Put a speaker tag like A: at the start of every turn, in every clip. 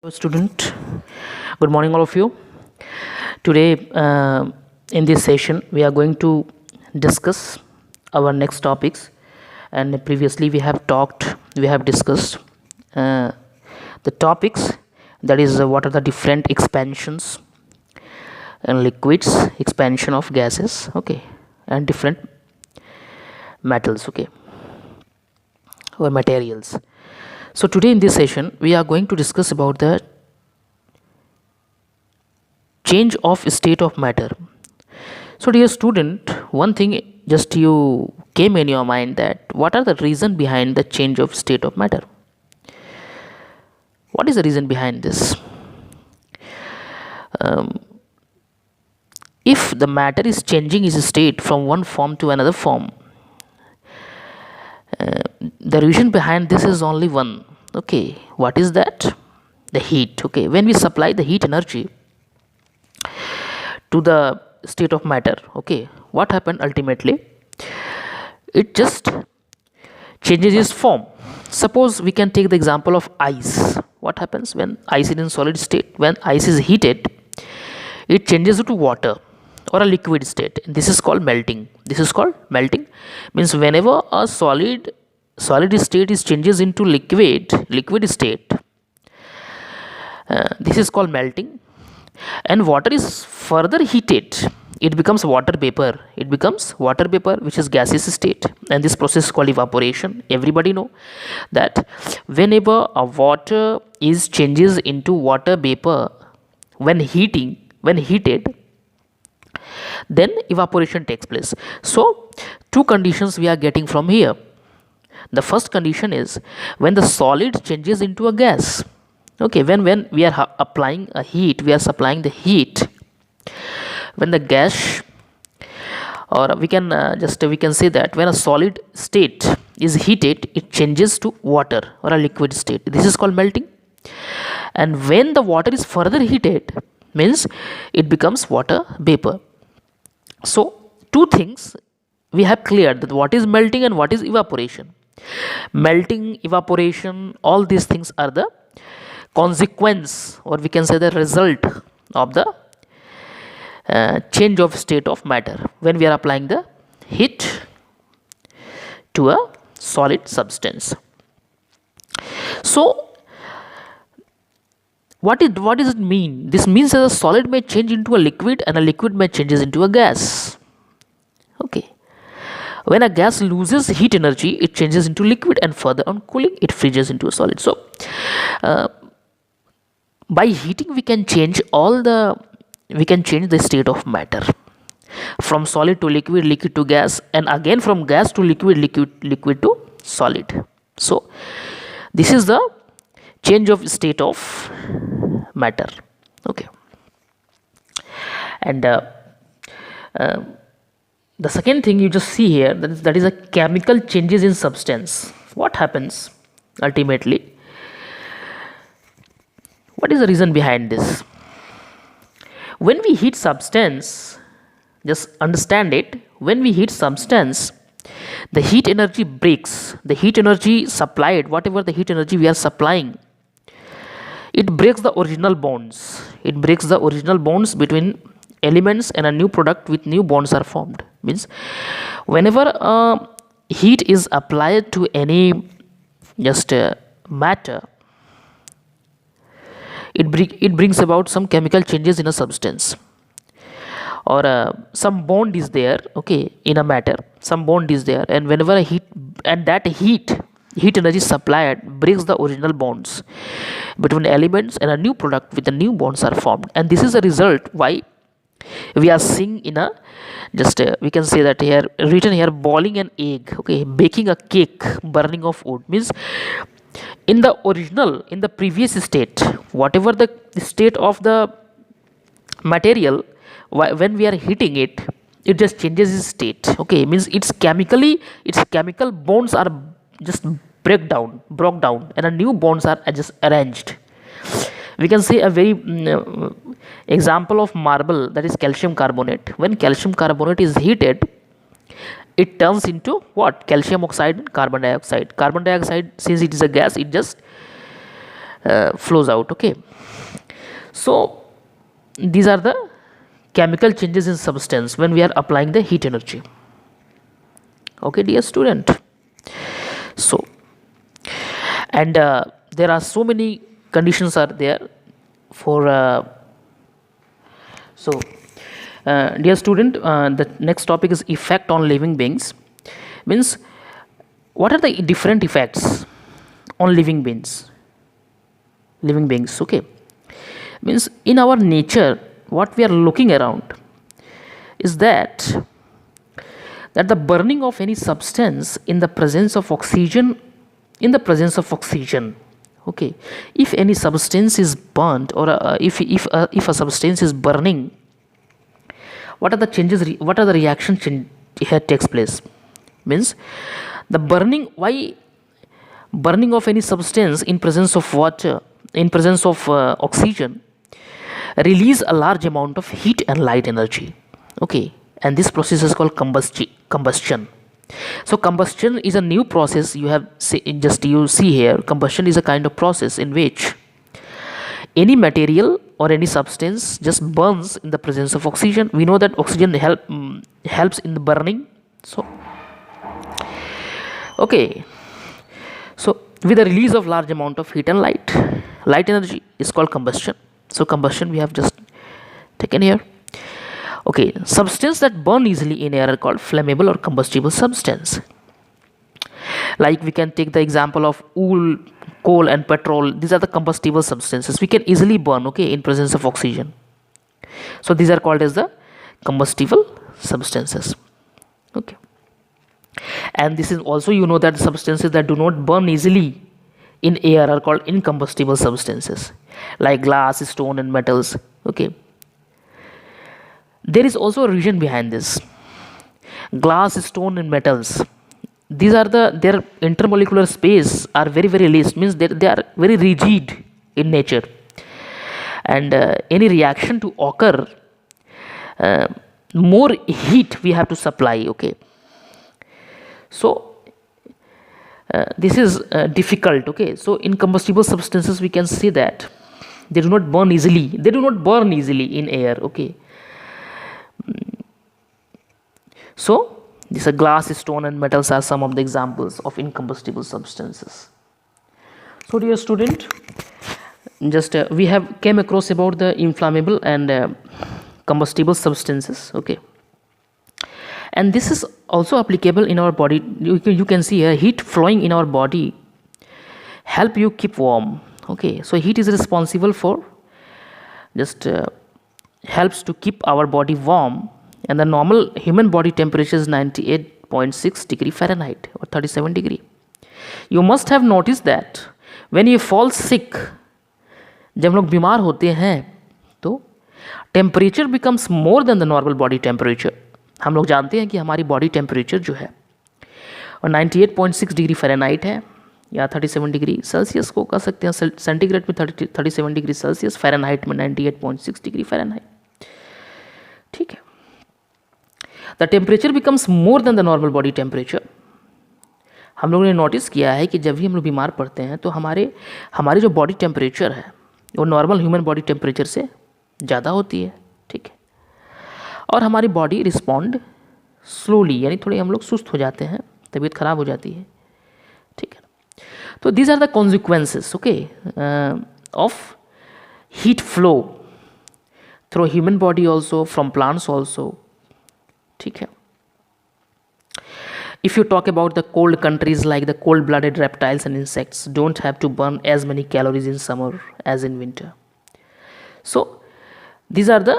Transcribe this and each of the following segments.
A: Hello, student. Good morning, all of you. Today, in this session, we are going to discuss our next topics. And previously, we have discussed uh, the topics. That is, what are the different expansions and liquids, expansion of gases, okay, and different metals, okay, or materials. So today in this session, we are going to discuss about the change of state of matter. So dear student, one thing just you came in your mind, that what are the reason behind the change of state of matter? What is the reason behind this? If the matter is changing its state from one form to another form, the reason behind this is only one. Okay, what is that? The heat. Okay, when we supply the heat energy to the state of matter, okay, what happened ultimately? It just changes its form. Suppose we can take the example of ice. What happens when ice is in solid state? When ice is heated, it changes to water or a liquid state. This is called melting. Means whenever a solid state is changes into liquid state, this is called melting. And water is further heated, it becomes water vapor, which is gaseous state, and this process is called evaporation. Everybody know that whenever a water is changes into water vapor when heated, then evaporation takes place. So two conditions we are getting from here. The first condition is when the solid changes into a gas. Okay, when we are applying a heat, we are supplying the heat. When the gas, or we can we can say that when a solid state is heated, it changes to water or a liquid state. This is called melting. And when the water is further heated, means it becomes water vapor. So two things we have cleared, that what is melting and what is evaporation. Melting, evaporation, all these things are the consequence, or we can say the result of the change of state of matter when we are applying the heat to a solid substance. So what does it mean? This means that a solid may change into a liquid and a liquid may changes into a gas. Okay, when a gas loses heat energy, it changes into liquid, and further on cooling, it freezes into a solid. So by heating we can change the state of matter from solid to liquid, liquid to gas, and again from gas to liquid, liquid to solid. So this is the change of state of matter. Okay, and the second thing you just see here, that is a chemical changes in substance. What happens ultimately? What is the reason behind this? When we heat substance, just understand it, when we heat substance, the heat energy breaks. The heat energy supplied, whatever the heat energy we are supplying, it breaks the original bonds. It breaks the original bonds between elements, and a new product with new bonds are formed. Means whenever heat is applied to any matter, it brings about some chemical changes in a substance, or some bond is there, okay, in a matter, some bond is there, and whenever a heat energy supplied breaks the original bonds between elements, and a new product with the new bonds are formed. And this is the result why we are seeing in a we can say that here written here, boiling an egg, okay, baking a cake, burning of wood. Means in the previous state, whatever the state of the material, when we are heating it, it just changes its state. Okay, means its chemical bonds are just broke down, and a new bonds are just arranged. We can say a very example of marble, that is calcium carbonate. When calcium carbonate is heated, it turns into what? Calcium oxide and carbon dioxide. Carbon dioxide, since it is a gas, it just flows out. Okay, so these are the chemical changes in substance when we are applying the heat energy. Okay, dear student. So, and there are so many conditions are there for dear student, the next topic is effect on living beings. Means, what are the different effects on living beings? Living beings, okay. Means, in our nature, what we are looking around is that the burning of any substance in the presence of oxygen, okay, if any substance is burnt, or if a substance is burning, what are the changes, what are the reaction here takes place? Means, the burning of any substance in presence of water, in presence of oxygen, release a large amount of heat and light energy. Okay, and this process is called combustion. So combustion is a new process. You see here, combustion is a kind of process in which any material or any substance just burns in the presence of oxygen. We know that oxygen helps in the burning. So okay, so with the release of large amount of heat and light energy is called combustion. So combustion we have just taken here. Okay, substance that burn easily in air are called flammable or combustible substance. Like we can take the example of wool, coal and petrol. These are the combustible substances we can easily burn, okay, in presence of oxygen. So these are called as the combustible substances. Okay, and this is also, you know, that substances that do not burn easily in air are called incombustible substances, like glass, stone and metals. Okay, there is also a reason behind this. Glass, stone and metals, these are their intermolecular space are very least, means they are very rigid in nature, and any reaction to occur, more heat we have to supply. Okay, so this is difficult. Okay, so incombustible substances we can say that they do not burn easily in air. Okay, so this glass, stone and metals are some of the examples of incombustible substances. So dear student, just we have came across about the inflammable and combustible substances. Okay, and this is also applicable in our body. You can see here, heat flowing in our body help you keep warm. Okay, so heat is responsible for just helps to keep our body warm, and the normal human body temperature is 98.6 degree Fahrenheit or 37 degree. You must have noticed that when you fall sick, जब हम लोग बीमार होते हैं तो temperature becomes more than the normal body temperature. हम लोग जानते हैं कि हमारी बॉडी टेम्परेचर जो है और 98.6 डिग्री फ़ारेनहाइट है या 37 डिग्री सेल्सियस को कह सकते हैं. सेंटीग्रेड में 37 डिग्री सेल्सियस, फ़ारेनहाइट में 98.6 डिग्री फ़ारेनहाइट. ठीक है, the temperature becomes more than the normal body temperature. हम लोगों ने नोटिस किया है कि जब भी हम लोग बीमार पड़ते हैं तो हमारी जो बॉडी टेम्परेचर है वो नॉर्मल ह्यूमन बॉडी टेम्परेचर से ज़्यादा होती है. ठीक है, और हमारी बॉडी रिस्पॉन्ड स्लोली, यानी थोड़े हम लोग सुस्त हो जाते हैं, तबीयत ख़राब हो जाती है. ठीक है, तो these are the consequences, okay, of heat flow through human body also, from plants also. ठीक है, if you talk about the cold countries, like the cold blooded reptiles and insects don't have to burn as many calories in summer as in winter. So these are the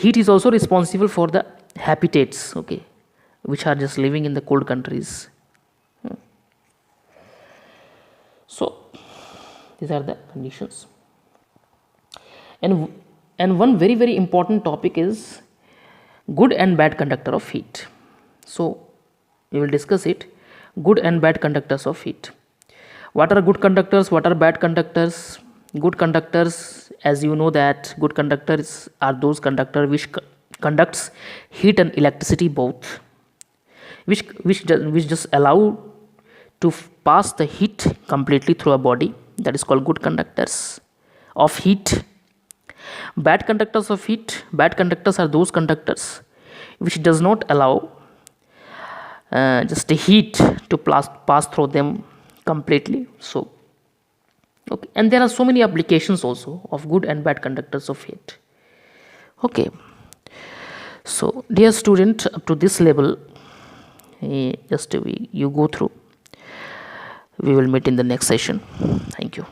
A: heat is also responsible for the habitats, okay, which are just living in the cold countries. So these are the conditions, and one very important topic is good and bad conductor of heat. So we will discuss it, good and bad conductors of heat. What are good conductors, what are bad conductors? Good conductors, as you know that good conductors are those conductors which conducts heat and electricity both, which just allow to pass the heat completely through a body, that is called good conductors of heat. Bad conductors of heat, bad conductors are those conductors which does not allow just the heat to pass through them completely. So okay, and there are so many applications also of good and bad conductors of heat. Okay, so dear student, up to this level, you go through. We will meet in the next session. Thank you.